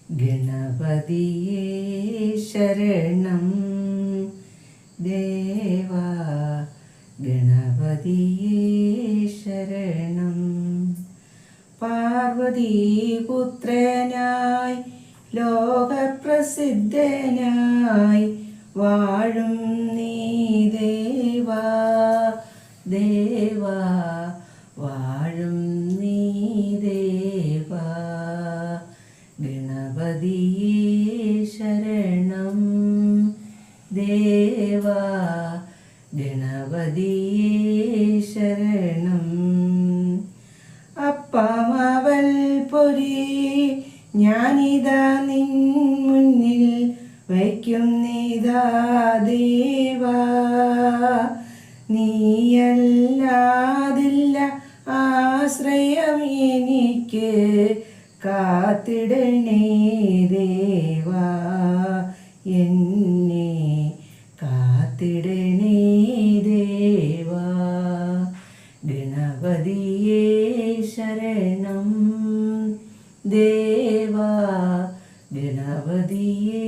ഗണപതിയേ ശരണം ദേവാ ഗണപതിയേ ശരണം. പാർവതീപുത്രനായി ലോകപ്രസിദ്ധനായി വാഴും നീ ദേവാ ദേവാ വാഴും നീ ദേവാ. ഗണപതിയേ ശരണം ദേവാ ഗണപതിയേ ശരണം. അപ്പമവൽ പൊരി ഞാനിതാ നിൻ മുന്നിൽ വയ്ക്കുന്നിതാ ദേവാ. നീയല്ലാതില്ല ആശ്രയം എനിക്ക്, കാത്തിടണേ ദേവാ എന്നെ കാത്തിടണേ ദേവാ. ഗണപതിയേ ശരണം ദേവാ ഗണപതിയേ